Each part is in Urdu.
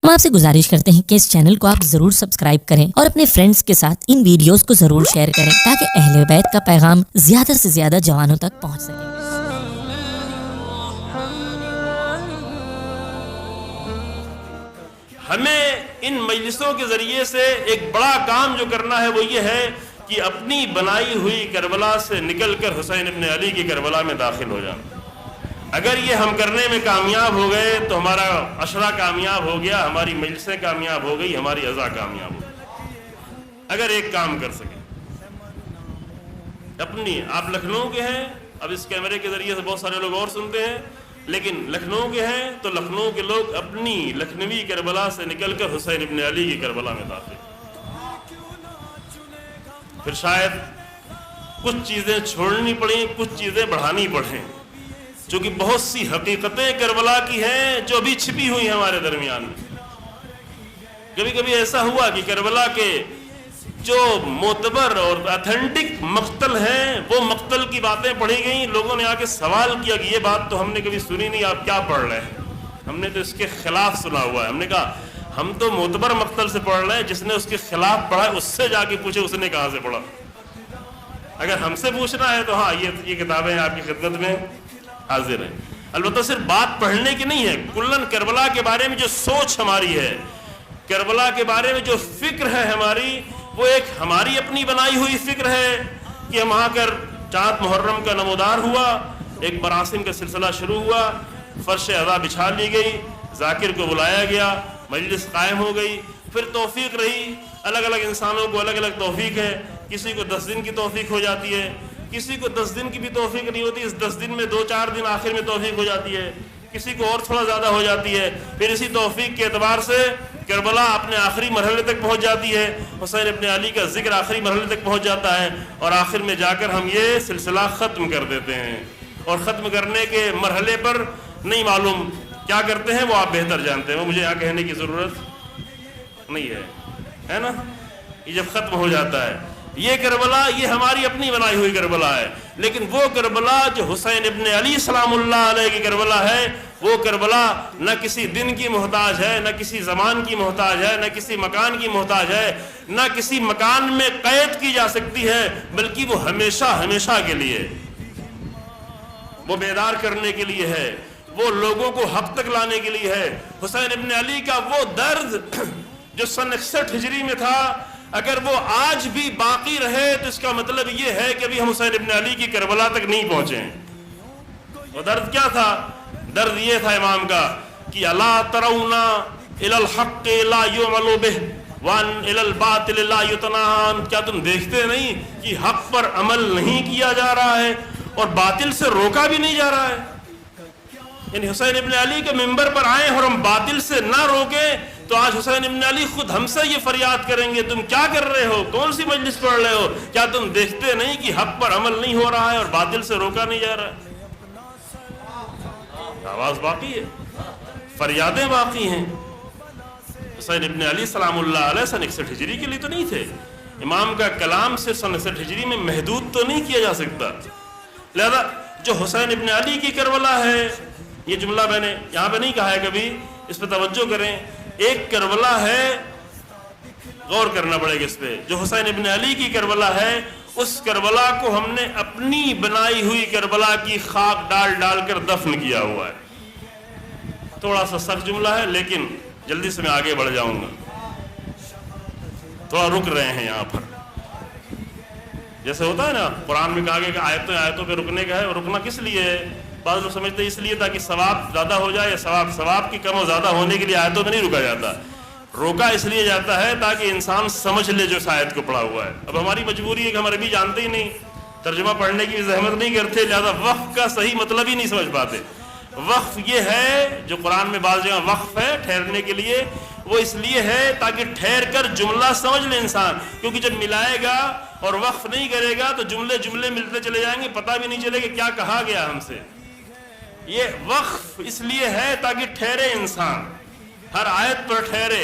ہم آپ سے گزارش کرتے ہیں کہ اس چینل کو آپ ضرور سبسکرائب کریں اور اپنے فرینڈز کے ساتھ ان ویڈیوز کو ضرور شیئر کریں تاکہ اہل بیت کا پیغام زیادہ سے زیادہ جوانوں تک پہنچ سکے۔ ہمیں ان مجلسوں کے ذریعے سے ایک بڑا کام جو کرنا ہے وہ یہ ہے کہ اپنی بنائی ہوئی کربلا سے نکل کر حسین ابن علی کی کربلا میں داخل ہو جانا۔ اگر یہ ہم کرنے میں کامیاب ہو گئے تو ہمارا عشرہ کامیاب ہو گیا، ہماری مجلسیں کامیاب ہو گئی، ہماری عزا کامیاب ہو گئی۔ اگر ایک کام کر سکیں اپنی، آپ لکھنؤ کے ہیں، اب اس کیمرے کے ذریعے سے بہت سارے لوگ اور سنتے ہیں، لیکن لکھنؤ کے ہیں تو لکھنؤ کے لوگ اپنی لکھنوی کربلا سے نکل کر حسین ابن علی کی کربلا میں داخل، پھر شاید کچھ چیزیں چھوڑنی پڑیں، کچھ چیزیں بڑھانی پڑیں، چونکہ بہت سی حقیقتیں کربلا کی ہیں جو ابھی چھپی ہوئی ہیں ہمارے درمیان میں۔ کبھی کبھی ایسا ہوا کہ کربلا کے جو معتبر اور اتھینٹک مقتل ہیں وہ مقتل کی باتیں پڑھی گئیں، لوگوں نے آ کے سوال کیا کہ یہ بات تو ہم نے کبھی سنی نہیں، آپ کیا پڑھ رہے ہیں؟ ہم نے تو اس کے خلاف سنا ہوا ہے۔ ہم نے کہا ہم تو معتبر مقتل سے پڑھ رہے ہیں، جس نے اس کے خلاف پڑھا ہے اس سے جا کے پوچھے اس نے کہاں سے پڑھا۔ اگر ہم سے پوچھنا ہے تو ہاں یہ کتابیں آپ کی خدمت میں حاضر ہیں۔ البتہ صرف بات پڑھنے کی نہیں ہے، کلن کربلا کے بارے میں جو سوچ ہماری ہے، کربلا کے بارے میں جو فکر ہے ہماری، وہ ایک ہماری اپنی بنائی ہوئی فکر ہے کہ ہم آ کر چاند محرم کا نمودار ہوا، ایک مراسم کا سلسلہ شروع ہوا، فرش ادا بچھا لی گئی، ذاکر کو بلایا گیا، مجلس قائم ہو گئی، پھر توفیق رہی۔ الگ الگ انسانوں کو الگ الگ توفیق ہے، کسی کو 10 دن کی توفیق ہو جاتی ہے، کسی کو 10 دن کی بھی توفیق نہیں ہوتی، اس 10 دن میں 2-4 دن آخر میں توفیق ہو جاتی ہے، کسی کو اور تھوڑا زیادہ ہو جاتی ہے۔ پھر اسی توفیق کے اعتبار سے کربلا اپنے آخری مرحلے تک پہنچ جاتی ہے، حسین ابن علی کا ذکر آخری مرحلے تک پہنچ جاتا ہے، اور آخر میں جا کر ہم یہ سلسلہ ختم کر دیتے ہیں۔ اور ختم کرنے کے مرحلے پر نہیں معلوم کیا کرتے ہیں، وہ آپ بہتر جانتے ہیں، وہ مجھے یہاں کہنے کی ضرورت نہیں ہے نا۔ یہ جب ختم ہو جاتا ہے یہ کربلا، یہ ہماری اپنی بنائی ہوئی کربلا ہے، لیکن وہ کربلا جو حسین ابن علی سلام اللہ علیہ کی کربلا ہے، وہ کربلا نہ کسی دن کی محتاج ہے، نہ کسی زمان کی محتاج ہے، نہ کسی مکان کی محتاج ہے، نہ کسی مکان میں قید کی جا سکتی ہے، بلکہ وہ ہمیشہ ہمیشہ کے لیے، وہ بیدار کرنے کے لیے ہے، وہ لوگوں کو حق تک لانے کے لیے ہے۔ حسین ابن علی کا وہ درد جو سن 61 ہجری میں تھا، اگر وہ آج بھی باقی رہے تو اس کا مطلب یہ ہے کہ ابھی ہم حسین ابن علی کی کربلا تک نہیں پہنچے ہیں۔ وہ درد کیا تھا؟ درد یہ تھا امام کا کہ الا ترون الی الحق لا یعمل بہ وان الی الباطل لا یتناہى، کیا تم دیکھتے نہیں کہ حق پر عمل نہیں کیا جا رہا ہے اور باطل سے روکا بھی نہیں جا رہا ہے؟ یعنی حسین ابن علی کے ممبر پر آئیں اور ہم باطل سے نہ روکیں تو آج حسین ابن علی خود ہم سے یہ فریاد کریں گے، تم کیا کر رہے ہو، کون سی مجلس پڑھ رہے ہو، کیا تم دیکھتے نہیں کہ حق پر عمل نہیں ہو رہا ہے اور باطل سے روکا نہیں جا رہا ہے؟ آواز باقی ہے، فریادیں باقی ہیں۔ حسین ابن علی سلام اللہ علیہ سن 61 ہجری کے لیے تو نہیں تھے، امام کا کلام صرف سن 61 ہجری میں محدود تو نہیں کیا جا سکتا، لہذا جو حسین ابن علی کی کربلا ہے، یہ جملہ میں نے یہاں پہ نہیں کہا ہے کبھی، اس پہ توجہ کریں، ایک کربلا ہے، غور کرنا پڑے گا اس پہ، جو حسین ابن علی کی کربلا ہے، اس کربلا کو ہم نے اپنی بنائی ہوئی کربلا کی خاک ڈال ڈال کر دفن کیا ہوا ہے۔ تھوڑا سا سخت جملہ ہے لیکن جلدی سے میں آگے بڑھ جاؤں گا، تھوڑا رک رہے ہیں یہاں پر۔ جیسے ہوتا ہے نا قرآن میں کہا گیا کہ آیتوں پہ رکنے کا ہے، اور رکنا کس لیے ہے؟ بعض لوگ سمجھتے ہیں اس لیے تاکہ ثواب زیادہ ہو جائے، ثواب کی کم و زیادہ ہونے کے لیے آیتوں میں نہیں رکا جاتا، روکا اس لیے جاتا ہے تاکہ انسان سمجھ لے جو اس آیت کو پڑھا ہوا ہے۔ اب ہماری مجبوری ہے کہ ہم عربی جانتے ہی نہیں، ترجمہ پڑھنے کی زحمت نہیں کرتے، لہذا وقف کا صحیح مطلب ہی نہیں سمجھ پاتے۔ وقف یہ ہے جو قرآن میں بعض جگہ وقف ہے ٹھہرنے کے لیے، وہ اس لیے ہے تاکہ ٹھہر کر جملہ سمجھ لے انسان، کیونکہ جب ملائے گا اور وقف نہیں کرے گا تو جملے ملتے چلے جائیں گے، پتہ بھی نہیں چلے کہ کیا کہا گیا ہم سے۔ یہ وقف اس لیے ہے تاکہ ٹھہرے انسان، ہر آیت پر ٹھہرے،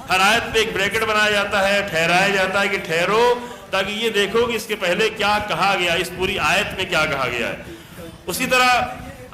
ہر آیت پہ ایک بریکٹ بنایا جاتا ہے، ٹھہرایا جاتا ہے کہ ٹھہرو، تاکہ یہ دیکھو کہ اس کے پہلے کیا کہا گیا، اس پوری آیت میں کیا کہا گیا ہے۔ اسی طرح